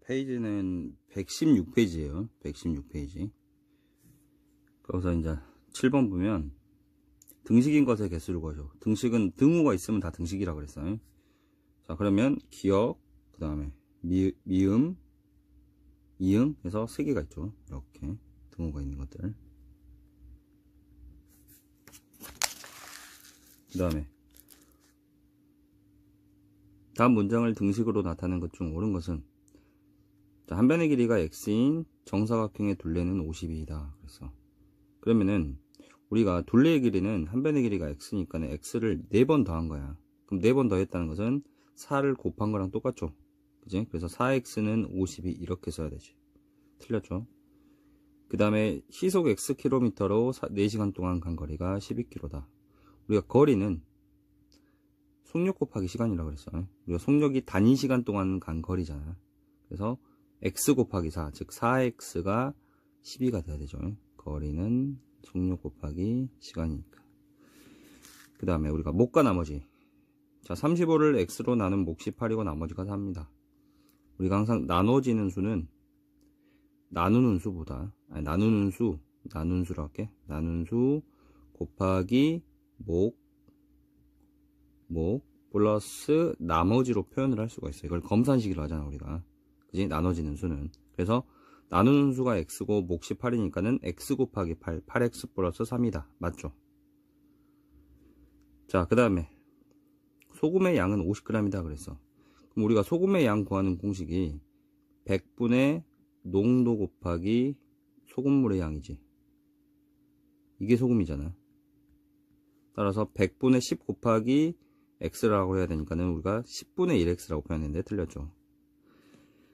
페이지는 116페이지예요. 116페이지. 거기서 이제 7번 보면 등식인 것의 개수를 구하죠. 등식은 등호가 있으면 다 등식이라고 그랬어요. 자, 그러면 기역, 그 다음에 미음, 이응 해서 3개가 있죠. 이렇게 등호가 있는 것들. 그 다음에 다음 문장을 등식으로 나타낸 것 중 옳은 것은, 자, 한 변의 길이가 x인 정사각형의 둘레는 52이다. 그래서 그러면은 우리가 둘레의 길이는 한 변의 길이가 x니까 x를 4번 더한 거야. 그럼 4번 더했다는 것은 4를 곱한 거랑 똑같죠. 그지? 그래서 4x는 52 이렇게 써야 되지. 틀렸죠? 그 다음에 시속 xkm로 4시간 동안 간 거리가 12km다. 우리가 거리는 속력 곱하기 시간이라고 그랬어. 우리가 속력이 단위 시간 동안 간 거리잖아. 그래서 x 곱하기 4, 즉 4x가 12가 돼야 되죠. 거리는 속력 곱하기 시간이니까. 그 다음에 우리가 목과 나머지. 자, 35를 x로 나눈 몫이 8이고 나머지가 4입니다. 우리가 항상 나눠지는 수는 나누는 수라고 할게. 나눈 수 곱하기 목 플러스 나머지로 표현을 할 수가 있어요. 이걸 검산식으로 하잖아, 우리가. 그지? 나눠지는 수는. 그래서 나누는 수가 x고 몫이 8이니까는 x 곱하기 8, 8x 플러스 3이다. 맞죠? 자, 그 다음에 소금의 양은 50g이다 그랬어. 그럼 우리가 소금의 양 구하는 공식이 100분의 농도 곱하기 소금물의 양이지. 이게 소금이잖아. 따라서 100분의 10 곱하기 x라고 해야 되니까는 우리가 10분의 1x라고 표현했는데 틀렸죠.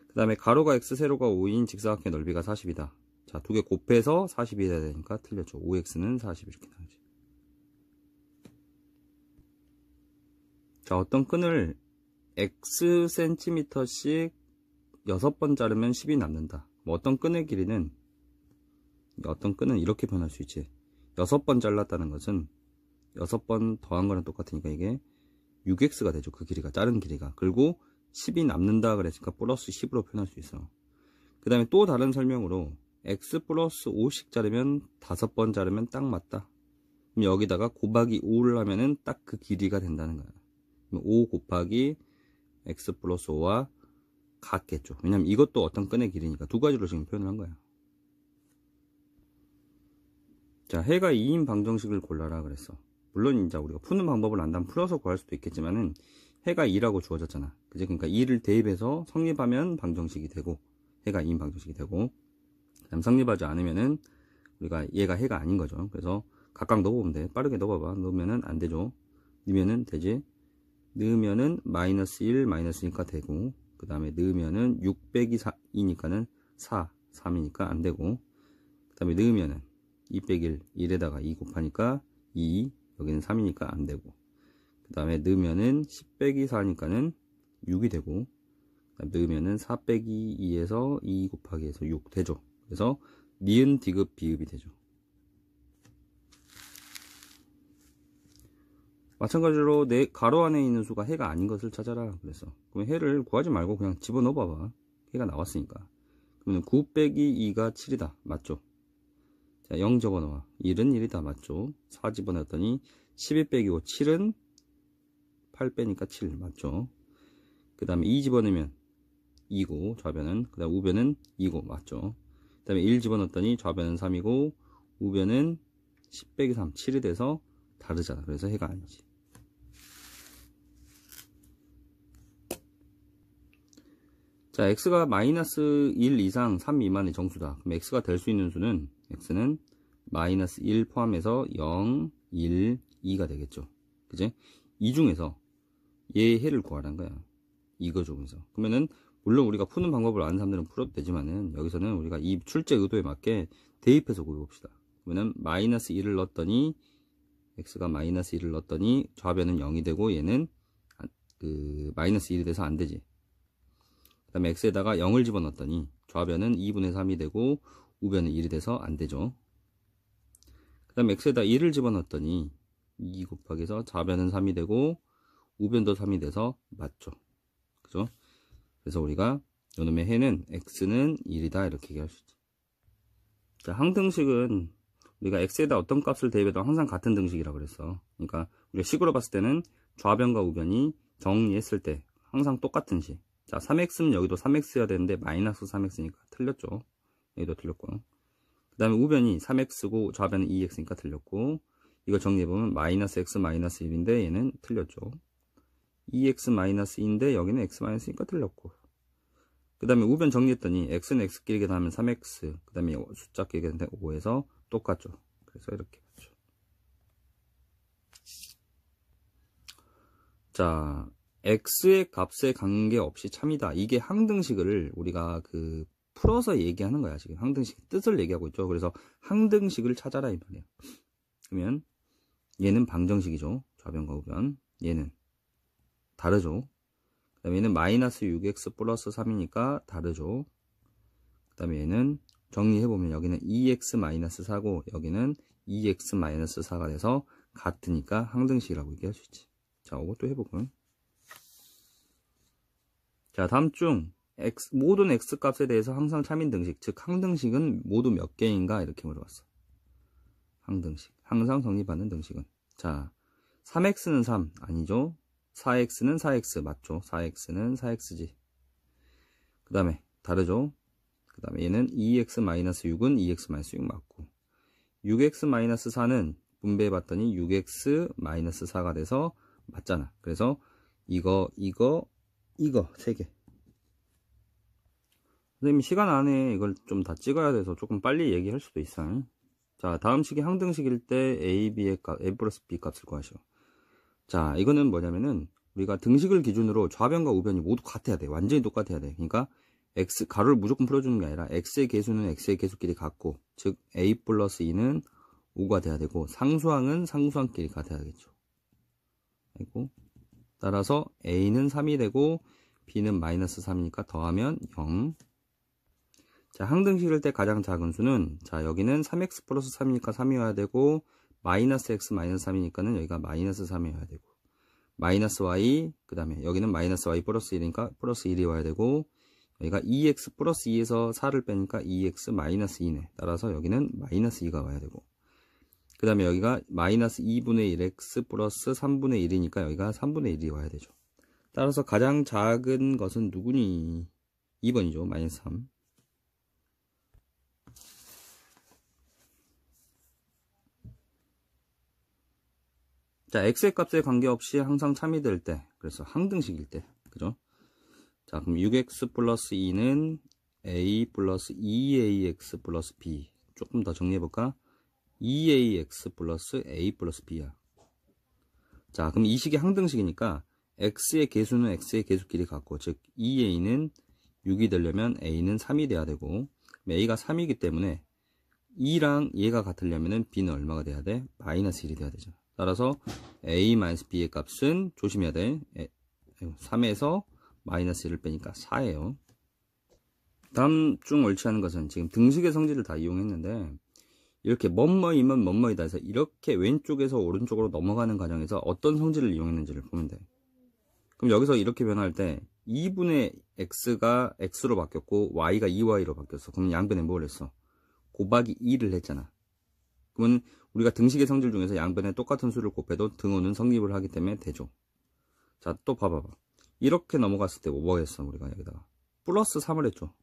그 다음에 가로가 x, 세로가 5인 직사각형의 넓이가 40이다. 자, 두 개 곱해서 40이 돼야 되니까 틀렸죠. 5x는 40 이렇게 나오지. 자, 어떤 끈을 x cm씩 6번 자르면 10이 남는다. 뭐 어떤 끈의 길이는, 어떤 끈은 이렇게 표현할 수 있지. 6번 잘랐다는 것은 6번 더한 거랑 똑같으니까 이게 6x가 되죠. 그 길이가, 자른 길이가. 그리고 10이 남는다 그랬으니까 플러스 10으로 표현할 수 있어. 그 다음에 또 다른 설명으로 x 플러스 5씩 자르면 5번 자르면 딱 맞다. 그럼 여기다가 곱하기 5를 하면은 딱 그 길이가 된다는 거야. 5 곱하기 x 플러스 5와 같겠죠. 왜냐면 이것도 어떤 끈의 길이니까 두 가지로 지금 표현을 한 거야. 자, 해가 2인 방정식을 골라라 그랬어. 물론 이제 우리가 푸는 방법을 안다면 풀어서 구할 수도 있겠지만은 해가 2라고 주어졌잖아. 그지? 그러니까 2를 대입해서 성립하면 방정식이 되고, 해가 2인 방정식이 되고, 그다음 성립하지 않으면은 우리가 얘가 해가 아닌 거죠. 그래서 각각 넣어보면 돼. 빠르게 넣어봐봐. 넣으면은 안 되죠. 넣으면은 되지. 넣으면은 마이너스 1, 마이너스 2니까 되고, 그 다음에 넣으면은 6 빼기 4이니까는 4, 3이니까 안 되고, 그 다음에 넣으면은 2 빼기 1, 1에다가 2 곱하니까 2, 여기는 3이니까 안 되고, 그 다음에 넣으면은 10 빼기 4니까는 6이 되고, 넣으면은 4 빼기 2에서 2 곱하기 해서 6 되죠. 그래서 니은, 디귿, 비읍이 되죠. 마찬가지로 내 가로 안에 있는 수가 해가 아닌 것을 찾아라 그랬어. 그럼 해를 구하지 말고 그냥 집어넣어 봐봐. 해가 나왔으니까. 그러면 9 빼기 2가 7이다. 맞죠? 자, 0 적어넣어. 1은 1이다. 맞죠? 4 집어넣었더니 12 빼기 5, 7은 8 빼니까 7. 맞죠? 그 다음에 2 집어넣으면 2고 좌변은, 그 다음 우변은 2고 맞죠? 그 다음에 1 집어넣었더니 좌변은 3이고 우변은 10 빼기 3, 7이 돼서 다르잖아. 그래서 해가 아니지. 자, x가 마이너스 1 이상 3 미만의 정수다. 그럼 x가 될 수 있는 수는, x는 마이너스 1 포함해서 0, 1, 2가 되겠죠. 그지? 이 중에서 얘 해를 구하라는 거야. 이거 중에서. 그러면은 물론 우리가 푸는 방법을 아는 사람들은 풀어도 되지만은 여기서는 우리가 이 출제 의도에 맞게 대입해서 구해봅시다. 그러면은 마이너스 1을 넣었더니, x가 마이너스 1을 넣었더니 좌변은 0이 되고 얘는 그 마이너스 1이 돼서 안 되지. 그 다음에 x에다가 0을 집어넣었더니 좌변은 2분의 3이 되고 우변은 1이 돼서 안 되죠. 그 다음에 x에다 1을 집어넣었더니 2 곱하기해서 좌변은 3이 되고 우변도 3이 돼서 맞죠. 그죠? 그래서 우리가 요놈의 해는 x는 1이다 이렇게 얘기할 수 있지. 자, 항등식은 우리가 x에다 어떤 값을 대입해도 항상 같은 등식이라고 그랬어. 그러니까 우리가 식으로 봤을 때는 좌변과 우변이 정리했을 때 항상 똑같은 식. 자, 3x는 여기도 3x여야 되는데 마이너스 3x니까 틀렸죠. 여기도 틀렸고. 그 다음에 우변이 3x고 좌변은 2x니까 틀렸고. 이거 정리해보면 마이너스 x 마이너스 1인데 얘는 틀렸죠. 2x 마이너스 2인데 여기는 x 마이너스니까 틀렸고. 그 다음에 우변 정리했더니 x는 x끼리 계산하면 3x, 그 다음에 숫자끼리 계산하면 5에서 똑같죠. 그래서 이렇게 봤죠. 자, x의 값에 관계없이 참이다. 이게 항등식을 우리가 풀어서 얘기하는 거야. 지금 항등식 뜻을 얘기하고 있죠. 그래서 항등식을 찾아라 이 말이야. 그러면 얘는 방정식이죠. 좌변과 우변. 얘는 다르죠. 그 다음에 얘는 마이너스 6x 플러스 3이니까 다르죠. 그 다음에 얘는 정리해보면 여기는 2x 마이너스 4고 여기는 2x 마이너스 4가 돼서 같으니까 항등식이라고 얘기할 수 있지. 자, 이것도 해보고. 자, 다음 중 모든 x 값에 대해서 항상 참인 등식, 즉 항등식은 모두 몇 개인가 이렇게 물어봤어. 항등식, 항상 성립하는 등식은. 자, 3x는 3 아니죠. 4x는 4x 맞죠. 4x는 4x지. 그 다음에 다르죠. 그 다음에 얘는 2x-6은 2x-6 맞고 6x-4는 분배해 봤더니 6x-4가 돼서 맞잖아. 그래서 이거 3개. 선생님 시간 안에 이걸 좀 다 찍어야 돼서 조금 빨리 얘기할 수도 있어요. 자, 다음 식이 항등식일 때 a, b의 값, a 플러스 b 값을 구하시오. 자, 이거는 뭐냐면은 우리가 등식을 기준으로 좌변과 우변이 모두 같아야 돼. 완전히 똑같아야 돼. 그러니까 x 가로를 무조건 풀어주는 게 아니라 x의 개수는 x의 개수끼리 같고, 즉 a 플러스 2는 5가 돼야 되고 상수항은 상수항끼리 같아야겠죠. 그리고 따라서 a는 3이 되고 b는 마이너스 3이니까 더하면 0. 자, 항등식일 때 가장 작은 수는, 자, 여기는 3x 플러스 3이니까 3이어야 되고 마이너스 x 마이너스 3이니까는 여기가 마이너스 3이어야 되고, 마이너스 y, 그 다음에 여기는 마이너스 y 플러스 1이니까 플러스 1이 와야 되고, 여기가 2x 플러스 2에서 4를 빼니까 2x 마이너스 2네. 따라서 여기는 마이너스 2가 와야 되고, 그 다음에 여기가 마이너스 2분의 1x 플러스 3분의 1이니까 여기가 3분의 1이 와야 되죠. 따라서 가장 작은 것은 누구니? 2번이죠. 마이너스 3. 자, x의 값에 관계없이 항상 참이될 때, 그래서 항등식일 때, 그죠? 자, 그럼 6x 플러스 2는 a 플러스 2ax 플러스 b. 조금 더 정리해볼까? 2ax 플러스 a 플러스 b야. 자, 그럼 이 식이 항등식이니까 x의 개수는 x의 개수끼리 같고, 즉 2a는 6이 되려면 a는 3이 돼야 되고, a가 3이기 때문에 2랑 얘가 같으려면 b는 얼마가 돼야 돼? 마이너스 1이 돼야 되죠. 따라서 a-b의 값은 조심해야 돼. 3에서 마이너스 1을 빼니까 4예요. 다음 중 옳지 않은 것은, 지금 등식의 성질을 다 이용했는데 이렇게 뭐뭐이면 뭐뭐이다 해서 이렇게 왼쪽에서 오른쪽으로 넘어가는 과정에서 어떤 성질을 이용했는지를 보면 돼. 그럼 여기서 이렇게 변할 때 2분의 x가 x로 바뀌었고 y가 2y로 바뀌었어. 그럼 양변에 뭘 했어? 곱하기 2를 했잖아. 그러면 우리가 등식의 성질 중에서 양변에 똑같은 수를 곱해도 등호는 성립을 하기 때문에 되죠. 자, 또 봐봐봐. 이렇게 넘어갔을 때 뭐 했어? 우리가 여기다가 플러스 3을 했죠.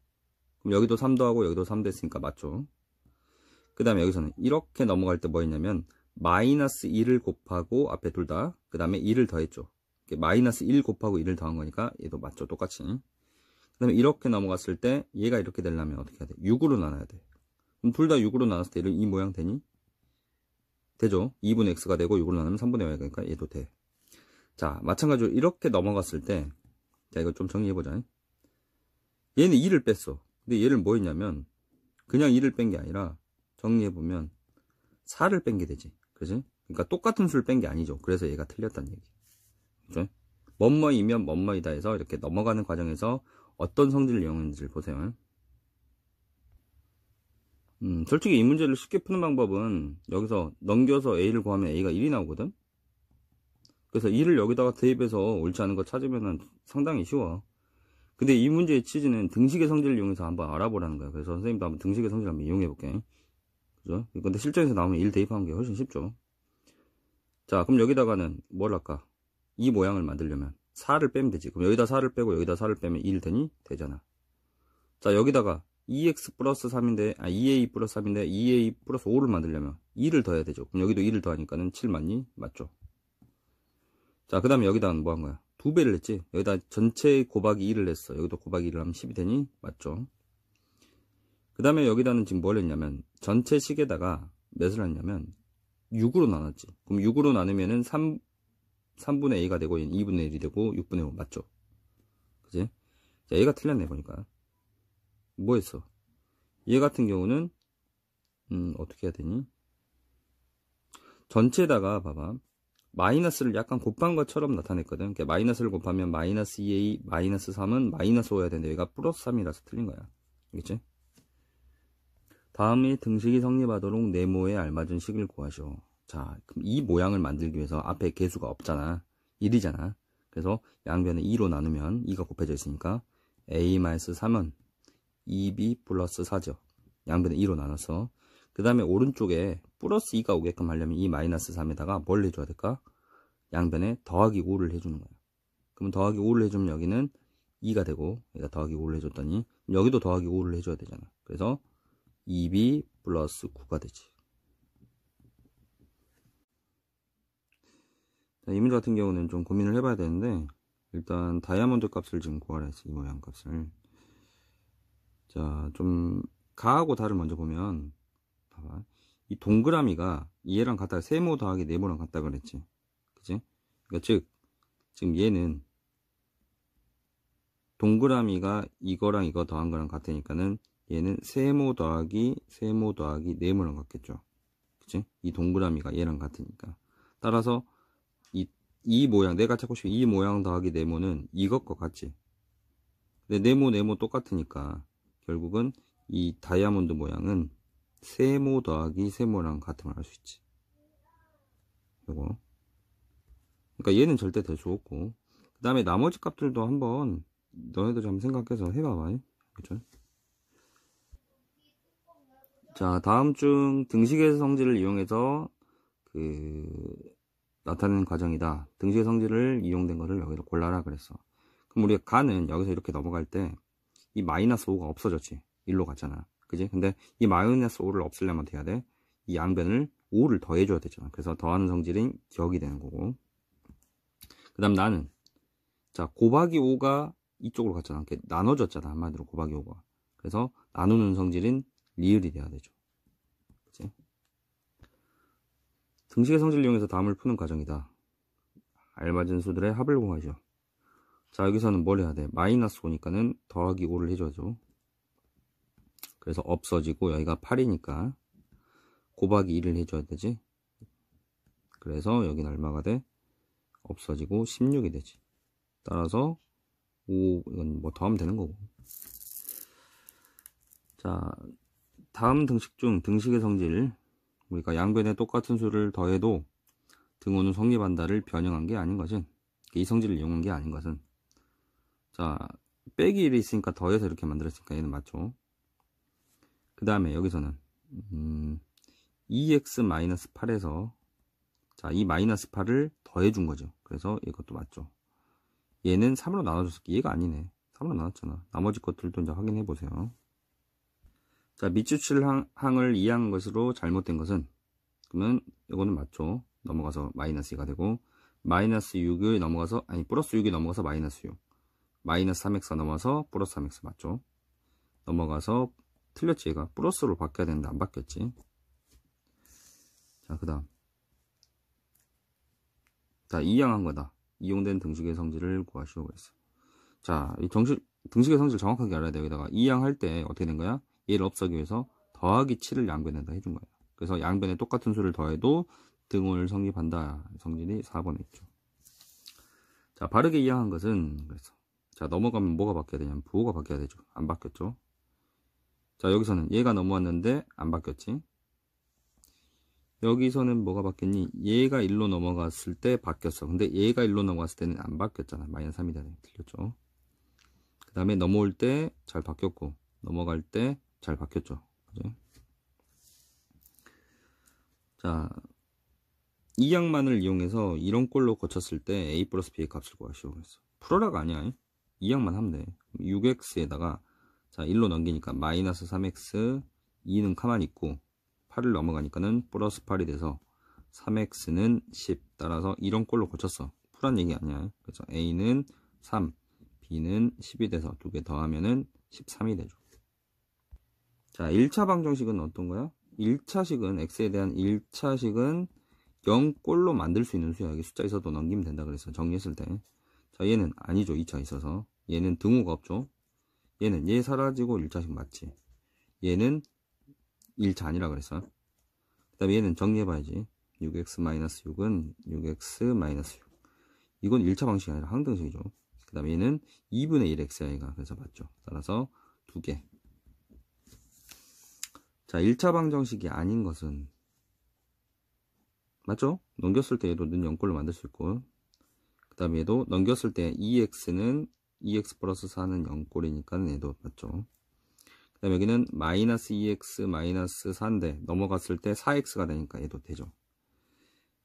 그럼 여기도 3 더하고 여기도 3 됐으니까 맞죠. 그 다음에 여기서는 이렇게 넘어갈 때 뭐 했냐면 마이너스 1을 곱하고 앞에 둘 다, 그 다음에 1을 더했죠. 마이너스 1 곱하고 1을 더한 거니까 얘도 맞죠. 똑같이. 그 다음에 이렇게 넘어갔을 때 얘가 이렇게 되려면 어떻게 해야 돼? 6으로 나눠야 돼. 그럼 둘 다 6으로 나눴을 때 이 모양 되니? 되죠. 2분의 x가 되고 6으로 나누면 3분의 y가 되니까 얘도 돼. 자, 마찬가지로 이렇게 넘어갔을 때, 자, 이거 좀 정리해보자. 얘는 2를 뺐어. 근데 얘를 뭐 했냐면 그냥 2를 뺀 게 아니라 정리해보면 4를 뺀 게 되지. 그지? 그러니까 똑같은 수를 뺀 게 아니죠. 그래서 얘가 틀렸다는 얘기. 그죠? 뭐뭐이면 뭐뭐이다 해서 이렇게 넘어가는 과정에서 어떤 성질을 이용했는지를 보세요. 솔직히 이 문제를 쉽게 푸는 방법은 여기서 넘겨서 a를 구하면 a가 1이 나오거든. 그래서 2를 여기다가 대입해서 옳지 않은 거 찾으면 상당히 쉬워. 근데 이 문제의 취지는 등식의 성질을 이용해서 한번 알아보라는 거야. 그래서 선생님도 한번 등식의 성질을 한번 이용해 볼게. 그죠? 근데 실전에서 나오면 1 대입하는 게 훨씬 쉽죠. 자, 그럼 여기다가는 뭘 할까? 이 모양을 만들려면 4를 빼면 되지. 그럼 여기다 4를 빼고 여기다 4를 빼면 1 되니? 되잖아. 자, 여기다가 2x 플러스 3인데, 2a 플러스 3인데 2a 플러스 5를 만들려면 2를 더해야 되죠. 그럼 여기도 2를 더하니까는 7 맞니? 맞죠. 자, 그 다음에 여기다는 뭐 한 거야? 2배를 했지. 여기다 전체 곱하기 2를 했어. 여기도 곱하기 1을 하면 10이 되니? 맞죠. 그 다음에 여기다는 지금 뭘 했냐면 전체 식에다가 몇을 했냐면 6으로 나눴지. 그럼 6으로 나누면은 3분의 a가 되고 2분의 1이 되고 6분의 5 맞죠? 그지? 자, 얘가 틀렸네 보니까. 뭐 했어? 얘 같은 경우는 어떻게 해야 되니? 전체에다가 봐봐. 마이너스를 약간 곱한 것처럼 나타냈거든. 그러니까 마이너스를 곱하면 마이너스 2a 마이너스 3은 마이너스 5여야 되는데 여기가 플러스 3이라서 틀린 거야. 알겠지? 다음에 등식이 성립하도록 네모에 알맞은 식을 구하시오. 자, 그럼 이 모양을 만들기 위해서 앞에 개수가 없잖아. 1이잖아. 그래서 양변을 2로 나누면 2가 곱해져 있으니까 a-3은 2b 플러스 4죠. 양변을 2로 나눠서 그 다음에 오른쪽에 플러스 2가 오게끔 하려면 이 마이너스 3에다가 뭘 해줘야 될까? 양변에 더하기 5를 해주는 거야. 그럼 더하기 5를 해주면 여기는 2가 되고 여기다 더하기 5를 해줬더니 여기도 더하기 5를 해줘야 되잖아. 그래서 2b 플러스 9가 되지. 자, 이 문제 같은 경우는 좀 고민을 해봐야 되는데 일단 다이아몬드 값을 지금 구하라 했어. 이 모양 값을. 자, 좀 가하고 다를 먼저 보면 봐봐. 이 동그라미가 얘랑 같다. 세모 더하기 네모랑 같다 그랬지. 그치? 그러니까 즉 지금 얘는 동그라미가 이거랑 이거 더한 거랑 같으니까는 얘는 세모 더하기 네모랑 같겠죠. 그치? 이 동그라미가 얘랑 같으니까. 따라서 이 모양, 내가 찾고 싶은 이 모양 더하기 네모는 이것과 같지. 근데 네모 똑같으니까 결국은 이 다이아몬드 모양은 세모 더하기 세모랑 같음을 할 수 있지. 요거. 그러니까 얘는 절대 될 수 없고. 그 다음에 나머지 값들도 한번 너희들 한번 생각해서 해봐봐. 그죠? 자, 다음 중 등식의 성질을 이용해서 나타내는 과정이다. 등식의 성질을 이용된 거를 여기서 골라라 그랬어. 그럼 우리가 가는 여기서 이렇게 넘어갈 때 이 마이너스 5가 없어졌지. 1로 갔잖아. 그지? 근데 이 마이너스 5를 없애려면 어떻게 해야 돼? 이 양변을 5를 더해줘야 되잖아. 그래서 더하는 성질인 격이 되는 거고. 그 다음 나는 자, 곱하기 5가 이쪽으로 갔잖아. 이렇게 나눠졌잖아. 한마디로 곱하기 5가. 그래서 나누는 성질인 리을이 돼야 되죠. 그치? 등식의 성질을 이용해서 다음을 푸는 과정이다. 알맞은 수들의 합을 구하죠. 자, 여기서는 뭘 해야 돼? 마이너스 5니까는 더하기 5를 해줘야죠. 그래서 없어지고 여기가 8이니까 곱하기 1을 해줘야 되지. 그래서 여기는 얼마가 돼? 없어지고 16이 되지. 따라서 5, 이건 뭐 더하면 되는 거고. 자, 다음 등식 중 등식의 성질, 우리가 양변에 똑같은 수를 더해도 등호는 성립한다를 변형한 게 아닌 것은, 이 성질을 이용한 게 아닌 것은, 자, 빼기 1이 있으니까 더해서 이렇게 만들었으니까 얘는 맞죠. 그 다음에 여기서는 2x-8에서 자, 이 마이너스 8을 더해 준 거죠. 그래서 이것도 맞죠. 얘는 3으로 나눠줬을게. 얘가 아니네. 3으로 나눴잖아. 나머지 것들도 이제 확인해 보세요. 자, 밑줄칠 항을 이해한 것으로 잘못된 것은, 그러면 이거는 맞죠. 넘어가서 마이너스 2가 되고, 마이너스 6이 넘어가서, 아니 플러스 6이 넘어가서 마이너스 6, 마이너스 3x가 넘어가서 플러스 3x 맞죠. 넘어가서 틀렸지. 얘가 플러스로 바뀌어야 되는데 안 바뀌었지. 자, 그 다음 자, 이항한 거다. 이용된 등식의 성질을 구하시오 그랬어. 자, 이 등식의 성질 정확하게 알아야 돼. 여기다가 이항할 때 어떻게 된 거야? 얘를 없애기 위해서 더하기 7을 양변에다 해준 거야. 그래서 양변에 똑같은 수를 더해도 등호를 성립한다. 성질이 4번에 있죠. 자, 바르게 이항한 것은 그래서 자, 넘어가면 뭐가 바뀌어야 되냐면 부호가 바뀌어야 되죠. 안 바뀌었죠. 자, 여기서는 얘가 넘어왔는데 안 바뀌었지. 여기서는 뭐가 바뀌었니? 얘가 1로 넘어갔을 때 바뀌었어. 근데 얘가 1로 넘어갔을 때는 안 바뀌었잖아. 마이너스 3이 되네. 틀렸죠. 그 다음에 넘어올 때 잘 바뀌었고 넘어갈 때 잘 바뀌었죠. 그죠? 자, 이 양만을 이용해서 이런 꼴로 거쳤을 때 a 플러스 b의 값을 구하시오. 그래서 풀어라가 아니야. 이 양만 하면 돼. 6x에다가 자 1로 넘기니까 마이너스 3x, 2는 가만히 있고 8을 넘어가니까는 플러스 8이 돼서 3x는 10. 따라서 이런 꼴로 거쳤어. 풀한 얘기 아니야. 그래서 a는 3, b는 10이 돼서 두 개 더하면은 13이 되죠. 자, 1차 방정식은 어떤 거야? 1차식은 x에 대한 1차식은 0꼴로 만들 수 있는 수야. 여기 숫자 있어도 넘기면 된다 그래서 정리했을 때. 자, 얘는 아니죠. 2차 있어서. 얘는 등호가 없죠. 얘는 얘 사라지고 1차식 맞지. 얘는 1차 아니라 그랬어. 그 다음에 얘는 정리해봐야지. 6x-6은 6x-6. 이건 1차 방식이 아니라 항등식이죠. 그 다음에 얘는 2분의 1 x이가 그래서 맞죠. 따라서 2개. 자, 1차 방정식이 아닌 것은 맞죠? 넘겼을 때 얘도 는 0꼴로 만들 수 있고 그 다음에 얘도 넘겼을 때 2x는 2x 플러스 4는 0꼴이니까 얘도 맞죠. 그 다음에 여기는 마이너스 2x 마이너스 4인데 넘어갔을 때 4x가 되니까 얘도 되죠.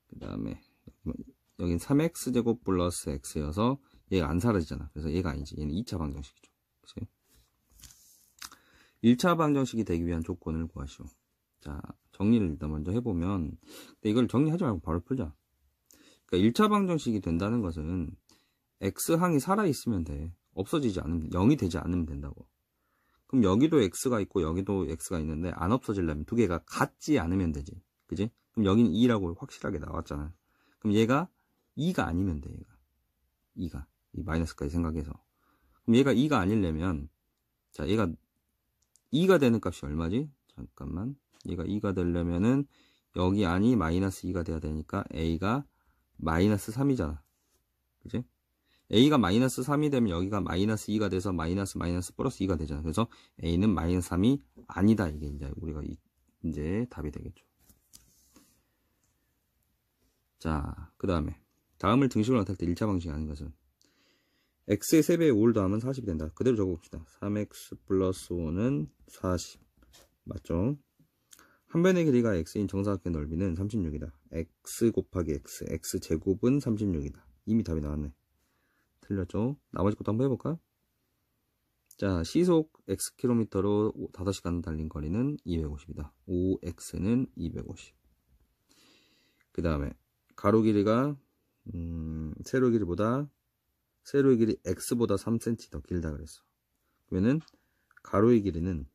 그 다음에 여긴 3x제곱 플러스 x여서 얘가 안 사라지잖아. 그래서 얘가 아니지. 얘는 2차 방정식이죠. 그치? 1차 방정식이 되기 위한 조건을 구하시오. 자, 정리를 일단 먼저 해보면 근데 이걸 정리하지 말고 바로 풀자. 그러니까 1차 방정식이 된다는 것은 x항이 살아있으면 돼. 없어지지 않으면 0이 되지 않으면 된다고. 그럼 여기도 x가 있고 여기도 x가 있는데 안 없어지려면 두 개가 같지 않으면 되지. 그지? 그럼 여기는 2라고 확실하게 나왔잖아. 그럼 얘가 2가 아니면 돼. 얘가 2가 이 마이너스까지 생각해서. 그럼 얘가 2가 아니려면 자 얘가 2가 되는 값이 얼마지? 잠깐만. 얘가 2가 되려면은 여기 안이 마이너스 2가 돼야 되니까 a가 마이너스 3이잖아. 그지? a가 마이너스 3이 되면 여기가 마이너스 2가 돼서 마이너스 플러스 2가 되잖아. 그래서 a는 마이너스 3이 아니다. 이게 이제 우리가 이제 답이 되겠죠. 자, 그 다음에 다음을 등식으로 나타낼 때 1차 방식이 아닌 것은 x의 3배에 5를 더하면 40이 된다. 그대로 적어봅시다. 3x 플러스 5는 40 맞죠? 한 변의 길이가 x인 정사각형 넓이는 36이다. x 곱하기 x, x제곱은 36이다. 이미 답이 나왔네. 틀렸죠? 나머지 것도 한번 해볼까? 자, 시속 xkm로 5시간 달린 거리는 250이다. 5x는 250. 그 다음에 가로 길이가 세로 길이보다 세로의 길이 x보다 3cm 더 길다 그랬어. 그러면은 가로의 길이는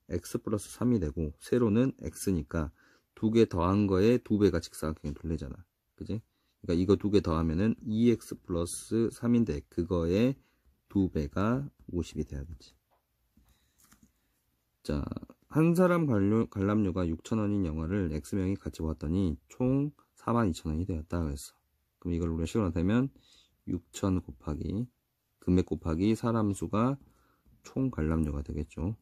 x 플러스 3이 되고 세로는 x니까 두 개 더한 거에 2배가 직사각형의 둘레잖아. 그지? 그러니까 이거 두 개 더하면은 2x 플러스 3인데 그거에 2배가 50이 돼야겠지. 자, 한 사람 관람료가 6,000원인 영화를 x명이 같이 보았더니 총 42,000원이 되었다 그랬어. 그럼 이걸 우리가 식으로 되면 6,000 곱하기 금액 곱하기 사람 수가 총 관람료가 되겠죠.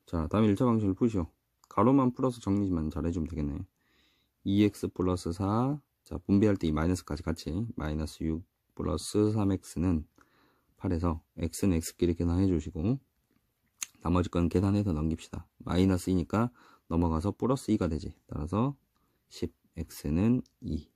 자, 다음에 1차 방식을 푸시오. 가로만 풀어서 정리만 잘해주면 되겠네. 2x 플러스 4. 자, 분배할 때 이 마이너스까지 같이. 마이너스 6 플러스 3x는 8에서 x는 x끼리 계산해 주시고 나머지 건 계산해서 넘깁시다. 마이너스 2니까 넘어가서 플러스 2가 되지. 따라서 10. x는 2.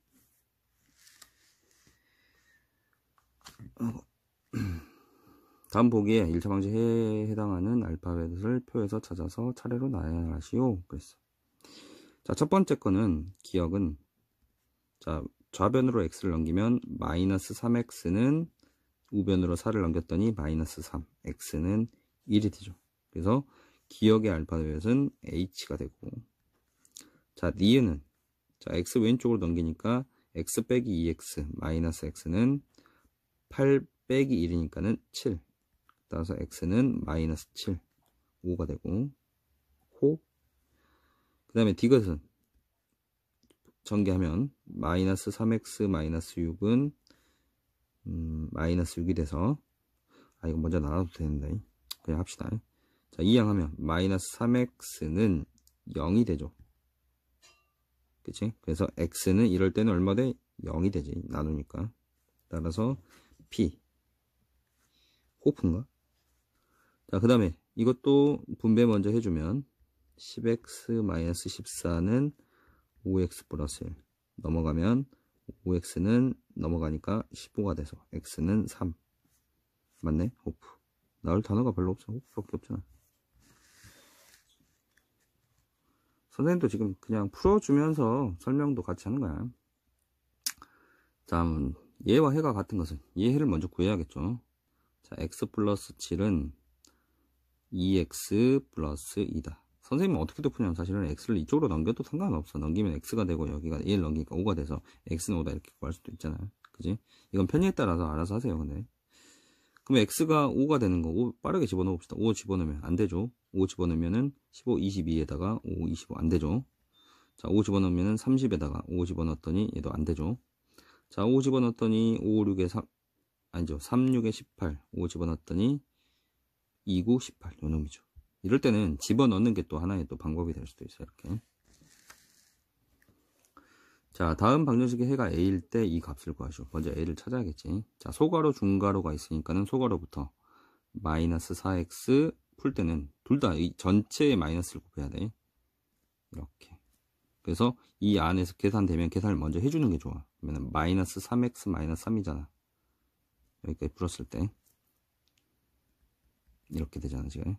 다음 보기에 1차 방식에 해당하는 알파벳을 표에서 찾아서 차례로 나열하시오. 그랬어. 자, 첫 번째 거는 기억은 자, 좌변으로 x를 넘기면 마이너스 3x는 우변으로 4를 넘겼더니 마이너스 3, x는 1이 되죠. 그래서 기억의 알파벳은 h가 되고 자, 니은은 자, x 왼쪽으로 넘기니까 x 빼기 2x 마이너스 x는 8 빼기 1이니까는 7. 따라서 x는 마이너스 7, 5가 되고 호. 그 다음에 디귿은 전개하면 마이너스 3x 마이너스 6은 마이너스 6이 돼서 이거 먼저 나눠도 되는데 그냥 합시다. 자, 이항하면 마이너스 3x는 0이 되죠. 그치? 그래서 x는 이럴 때는 얼마 돼? 0이 되지. 나누니까. 따라서 P 호프인가? 자, 그 다음에 이것도 분배 먼저 해주면 10x-14는 5x 플러스 1 넘어가면 5x는 넘어가니까 15가 돼서 x는 3 맞네? 호프 나올 단어가 별로 없어. 호프밖에 없잖아. 선생님도 지금 그냥 풀어주면서 설명도 같이 하는 거야. 자, 얘와 해가 같은 것은 얘 해를 먼저 구해야겠죠. 자, x 플러스 7은 2x 플러스 2다. 선생님은 어떻게도 푸냐면 사실은 x를 이쪽으로 넘겨도 상관없어. 넘기면 x가 되고 여기가 1 넘기니까 5가 돼서 x는 5다 이렇게 구할 수도 있잖아요. 그지? 이건 편의에 따라서 알아서 하세요. 근데 그럼 x가 5가 되는 거 5 빠르게 집어넣어 봅시다. 5 집어넣으면 안 되죠. 5 집어넣으면은 15, 22에다가 5, 25 안 되죠. 자, 5 집어넣으면은 30에다가 5 집어넣었더니 얘도 안 되죠. 자, 5 집어넣었더니 5, 6에 3 아니죠. 3, 6에 18 5 집어넣었더니 2, 9, 18 요 놈이죠. 이럴 때는 집어넣는 게 또 하나의 또 방법이 될 수도 있어요. 이렇게. 자, 다음 방정식의 해가 a일 때 이 값을 구하시오. 먼저 a를 찾아야겠지. 자, 소가로 중가로가 있으니까는 소가로부터 마이너스 4x 풀 때는 둘 다 이 전체의 마이너스를 곱해야 돼. 이렇게. 그래서 이 안에서 계산되면 계산을 먼저 해주는 게 좋아. 그러면 마이너스 3x 마이너스 3이잖아. 여기까지 풀었을 때 이렇게 되잖아 지금.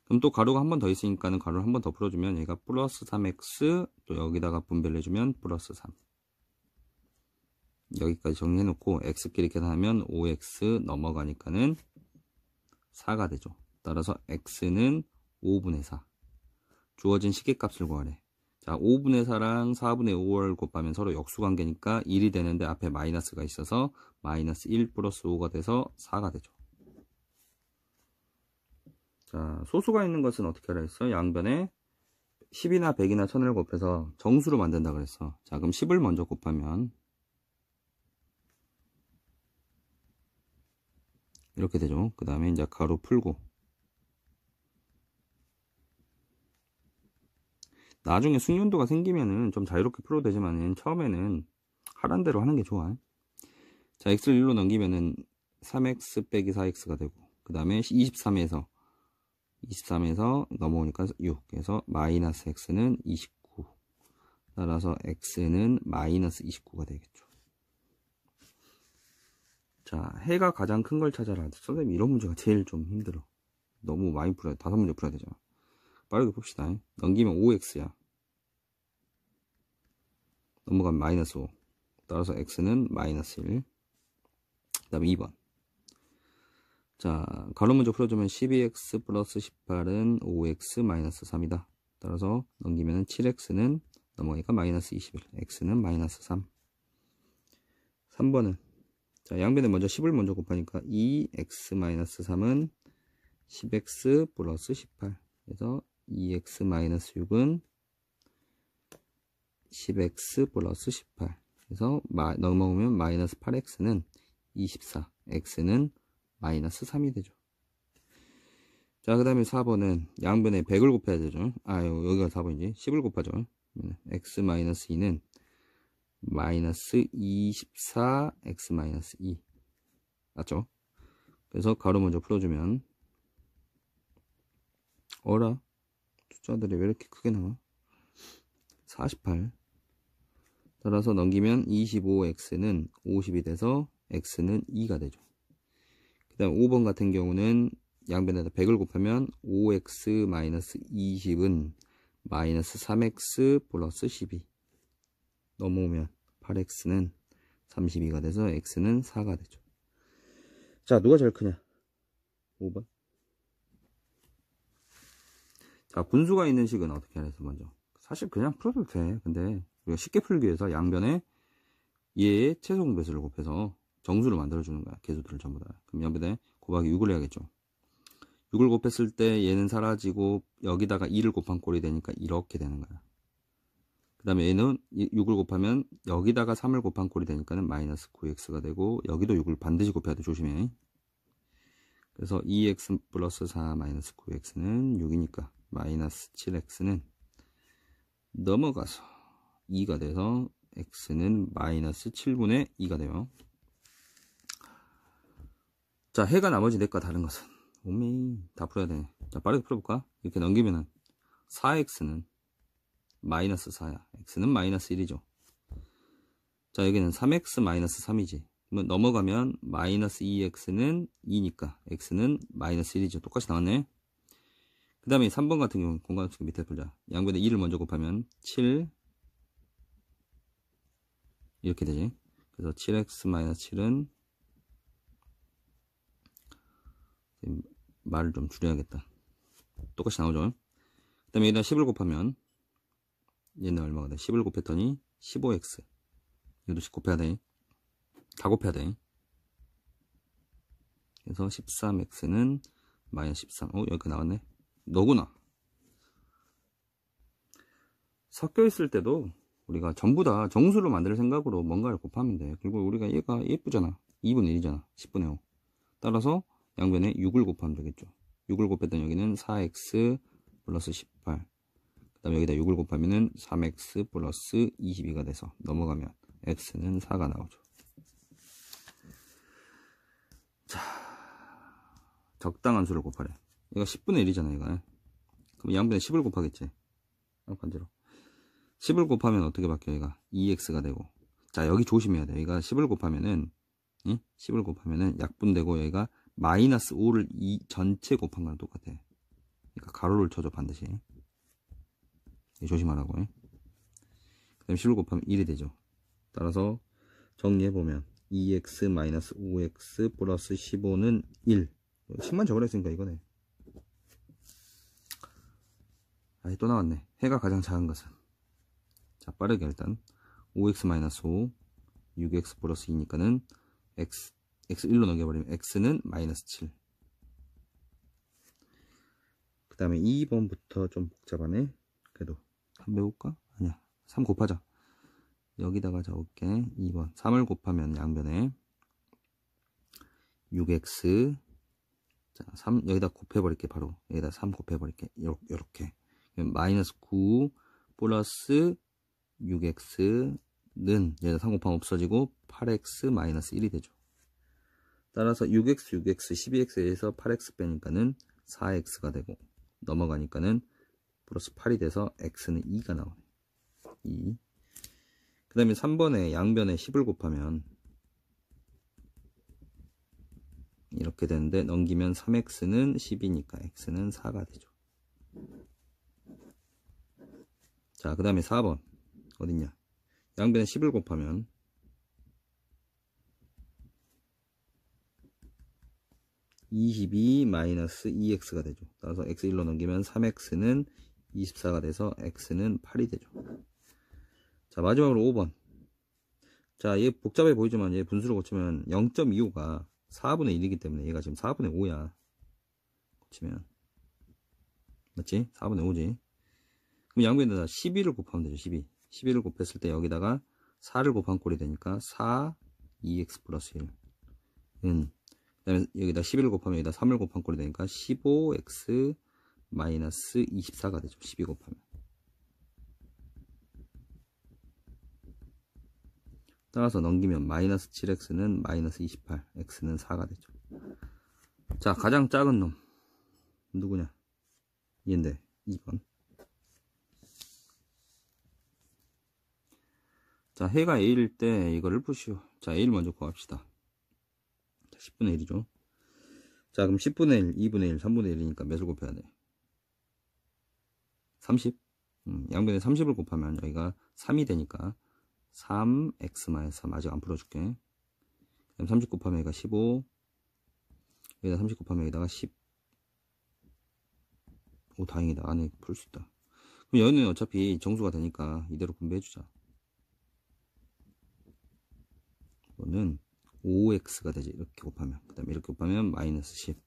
그럼 또 가로가 한 번 더 있으니까는 가로를 한 번 더 풀어주면 얘가 플러스 3x 또 여기다가 분배를 해주면 플러스 3 여기까지 정리해놓고 x끼리 계산하면 5x 넘어가니까는 4가 되죠. 따라서 x는 5분의 4 주어진 시계값을 구하래. 자, 5분의 4랑 4분의 5를 곱하면 서로 역수관계니까 1이 되는데 앞에 마이너스가 있어서 마이너스 1 플러스 5가 돼서 4가 되죠. 자, 소수가 있는 것은 어떻게 하라 했어? 양변에 10이나 100이나 1000을 곱해서 정수로 만든다 그랬어. 자, 그럼 10을 먼저 곱하면 이렇게 되죠. 그 다음에 이제 가로 풀고 나중에 숙련도가 생기면은 좀 자유롭게 풀어도 되지만은 처음에는 하란 대로 하는 게 좋아. 자, x를 1로 넘기면은 3x 빼기 4x가 되고 그 다음에 23에서 넘어오니까 6 그래서 마이너스 x는 29 따라서 x는 마이너스 29가 되겠죠. 자, 해가 가장 큰 걸 찾아라. 선생님 이런 문제가 제일 좀 힘들어. 너무 많이 풀어야 돼. 5문제 풀어야 되잖아. 빠르게 봅시다. 넘기면 5x야. 넘어가면 마이너스 5 따라서 x는 마이너스 1 그 다음에 2번. 자, 가로 문제 풀어주면 12x 플러스 18은 5x 마이너스 3이다. 따라서 넘기면 7x는 넘어가니까 마이너스 21 x는 마이너스 3 3번은 자, 양변에 먼저 10을 먼저 곱하니까 2x 마이너스 3은 10x 플러스 18 그래서 2x 마이너스 6은 10x 플러스 18 그래서 넘어오면 마이너스 8x는 24 x는 마이너스 3이 되죠. 자, 그 다음에 4번은 양변에 100을 곱해야 되죠. 여기가 4번이지. 10을 곱하죠. x 마이너스 2는 마이너스 24 x 마이너스 2 맞죠? 그래서 가로 먼저 풀어주면 어라 숫자들이 왜 이렇게 크게 나와? 48 따라서 넘기면 25x는 50이 돼서 x는 2가 되죠. 그 다음 5번 같은 경우는 양변에다 100을 곱하면 5x 마이너스 20은 마이너스 3x 플러스 12 넘어오면 8x는 32가 돼서 x는 4가 되죠. 자, 누가 제일 크냐? 5번. 자, 분수가 있는 식은 어떻게 하겠어? 먼저 사실 그냥 풀어도 돼. 근데 우리가 쉽게 풀기 위해서 양변에 얘의 최소 공배수를 곱해서 정수를 만들어주는 거야. 개수들을 전부 다. 그럼 양변에 곱하기 6을 해야겠죠. 6을 곱했을 때 얘는 사라지고 여기다가 2를 곱한 꼴이 되니까 이렇게 되는 거야. 그 다음에 얘는 6을 곱하면 여기다가 3을 곱한 꼴이 되니까는 마이너스 9x가 되고 여기도 6을 반드시 곱해야 돼. 조심해. 그래서 2x 플러스 4 마이너스 9x는 6이니까 마이너스 7x는 넘어가서 2가 돼서 x는 마이너스 7분의 2가 돼요. 자, 해가 나머지 넷과 다른 것은 오메이 다 풀어야 되네. 자, 빠르게 풀어볼까? 이렇게 넘기면은 4x는 마이너스 4야. x는 마이너스 1이죠. 자, 여기는 3x 마이너스 3이지. 그러면 넘어가면 마이너스 2x는 2니까 x는 마이너스 1이죠. 똑같이 나왔네. 그 다음에 3번 같은 경우는 공간수식 밑에 풀자. 양변에 2를 먼저 곱하면 7 이렇게 되지. 그래서 7x 마이너스 7은 말을 좀 줄여야겠다. 똑같이 나오죠. 그 다음에 여기다 10을 곱하면 얘는 얼마가 돼? 10을 곱했더니 15x. 이것도 10 곱해야 돼. 다 곱해야 돼. 그래서 13x는 마이너스 13. 여기 나왔네. 너구나. 섞여 있을 때도 우리가 전부 다 정수를 만들 생각으로 뭔가를 곱하면 돼. 그리고 우리가 얘가 예쁘잖아. 2분의 1이잖아. 10분의 5. 따라서 양변에 6을 곱하면 되겠죠. 6을 곱했더니 여기는 4x 플러스 18. 그 다음에 여기다 6을 곱하면은 3x 플러스 22가 돼서 넘어가면 x는 4가 나오죠. 자, 적당한 수를 곱하래. 얘가 10분의 1이잖아, 얘가. 그럼 양변에 10을 곱하겠지. 반대로. 10을 곱하면 어떻게 바뀌어, 얘가? 2x가 되고. 자, 여기 조심해야 돼. 여기가 10을 곱하면은, 10을 곱하면은 약분되고, 여기가 마이너스 5를 전체 곱한 거랑 똑같아. 그러니까 가로를 쳐줘, 반드시. 조심하라고. 그 다음에 10을 곱하면 1이 되죠. 따라서 정리해보면 2x 마이너스 5x 플러스 15는 1. 10만 적으라 했으니까 이거네. 아니, 또 나왔네. 해가 가장 작은 것은. 자, 빠르게 일단 5x 마이너스 5 6x 플러스 2니까는 x 1로 넘겨버리면 x는 마이너스 7. 그 다음에 2번부터 좀 복잡하네. 그래도 한번 배울까? 아니야, 3 곱하자. 여기다가 적을게. 2번 3을 곱하면 양변에 6x. 자, 3 여기다 곱해버릴게. 바로 여기다 3 곱해버릴게. 요렇게 마이너스 9 플러스 6x는 여기다 3 곱하면 없어지고 8x 마이너스 1이 되죠. 따라서 6x 12x에서 8x 빼니까는 4x가 되고, 넘어가니까는 플러스 8이 돼서 x는 2가 나오네. 2. 그 다음에 3번에 양변에 10을 곱하면 이렇게 되는데, 넘기면 3x는 10이니까 x는 4가 되죠. 자, 그 다음에 4번 어딨냐? 양변에 10을 곱하면 22 마이너스 2x가 되죠. 따라서 x 1로 넘기면 3x는 24가 돼서 x는 8이 되죠. 자, 마지막으로 5번. 자, 얘 복잡해 보이지만 얘 분수로 고치면 0.25가 4분의 1이기 때문에 얘가 지금 4분의 5야. 고치면 맞지? 4분의 5지. 그럼 양변에다 12를 곱하면 되죠. 12를 곱했을 때 여기다가 4를 곱한 꼴이 되니까 4 2x 플러스 1. 그 다음에 여기다 11을 곱하면 여기다 3을 곱한 꼴이 되니까 15x 마이너스 24가 되죠. 12 곱하면. 따라서 넘기면 마이너스 7x는 마이너스 28, x는 4가 되죠. 자, 가장 작은 놈 누구냐? 얘인데 2번. 자, 해가 A일 때 이거를 푸시오. 자, A를 먼저 구합시다. 10분의 1이죠. 자, 그럼 10분의 1, 2분의 1, 3분의 1이니까 몇을 곱해야 돼? 30. 양변에 30을 곱하면 여기가 3이 되니까 3x-3 아직 안 풀어줄게. 그럼 30 곱하면 여기가 15. 여기다 30 곱하면 여기다가 10. 오, 다행이다. 안에 풀 수 있다. 그럼 여기는 어차피 정수가 되니까 이대로 분배해주자. 이거는 5x가 되지. 이렇게 곱하면. 그 다음에 이렇게 곱하면 마이너스 10.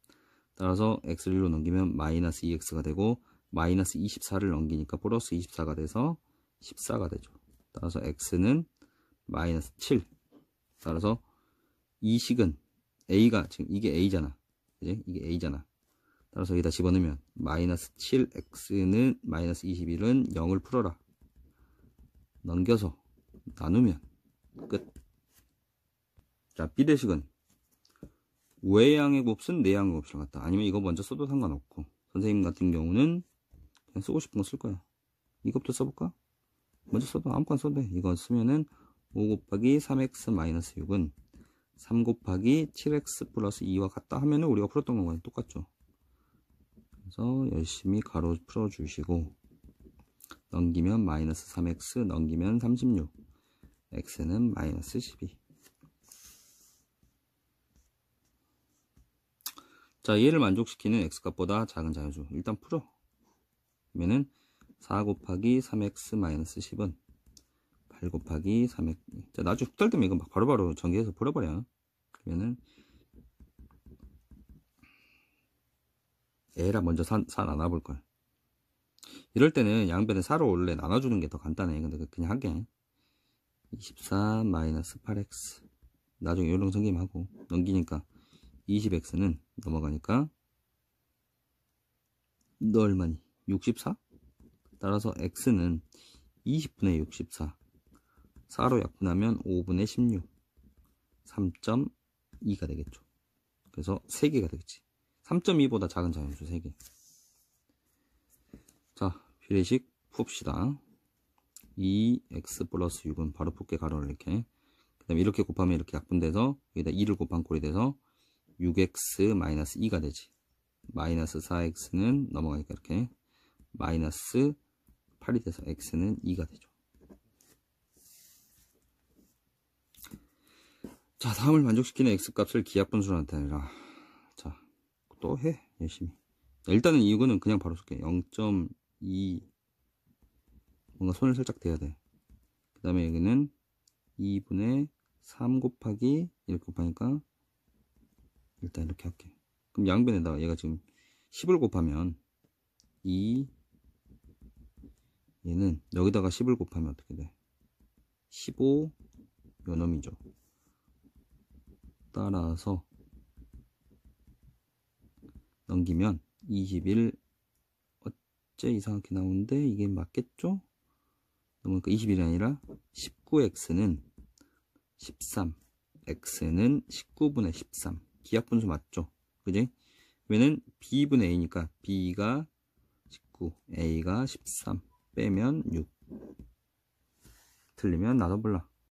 따라서 x를 1로 넘기면 마이너스 2x가 되고, 마이너스 24를 넘기니까 플러스 24가 돼서 14가 되죠. 따라서 x는 마이너스 7. 따라서 이 식은 a가 지금 이게 a잖아. 그지? 이게 a잖아. 따라서 여기다 집어넣으면 마이너스 7x는 마이너스 21은 0을 풀어라. 넘겨서 나누면 끝. 자, b대식은 외양의 곱은 내양의 곱이랑 같다. 아니면 이거 먼저 써도 상관없고, 선생님 같은 경우는 그냥 쓰고 싶은 거 쓸 거야. 이것부터 써볼까? 먼저 써도 아무거나 써도 돼. 이거 쓰면은 5 곱하기 3x 마이너스 6은 3 곱하기 7x 플러스 2와 같다 하면은 우리가 풀었던 거랑 똑같죠. 그래서 열심히 가로 풀어주시고, 넘기면 마이너스 3x, 넘기면 36, x는 마이너스 12. 자, 얘를 만족시키는 x값보다 작은 자연수 일단 풀어. 그러면은 4 곱하기 3x 마이너스 10은 8 곱하기 3x. 자, 나중에 훅달 때면 이거 막 바로바로 전개해서 풀어버려. 그러면은 에라 먼저 사 나눠볼걸. 이럴 때는 양변에 4로 원래 나눠주는 게 더 간단해. 근데 그냥 하게 24 마이너스 8x. 나중에 요령 생김하고 넘기니까 20x는 넘어가니까 너 얼마니? 64? 따라서 x는 20분의 64. 4로 약분하면 5분의 16. 3.2가 되겠죠. 그래서 3개가 되겠지. 3.2보다 작은 자연수 3개. 자, 비례식 풉시다. 2x 플러스 6은 바로 풀게 가로를 이렇게. 그 다음에 이렇게 곱하면 이렇게 약분돼서 여기다 2를 곱한 꼴이 돼서 6x 마이너스 2가 되지. 마이너스 4x는 넘어가니까 이렇게 마이너스 8이 돼서 x는 2가 되죠. 자, 다음을 만족시키는 x값을 기하분수로 나타내라. 자, 또 해 열심히. 일단은 이거는 그냥 바로 쓸게. 0.2 뭔가 손을 살짝 대야 돼. 그 다음에 여기는 2분의 3 곱하기 이렇게 곱하니까 일단 이렇게 할게. 그럼 양변에다가 얘가 지금 10을 곱하면 2, 얘는 여기다가 10을 곱하면 어떻게 돼? 15 요놈이죠. 따라서 넘기면 21. 어째 이상하게 나오는데 이게 맞겠죠? 그러니까 21이 아니라 19x는 13, x는 19분의 13. 기하분수 맞죠? 그지? 왜냐면 b분의 a니까 b가 19, a가 13 빼면 6. 틀리면 나눠볼라.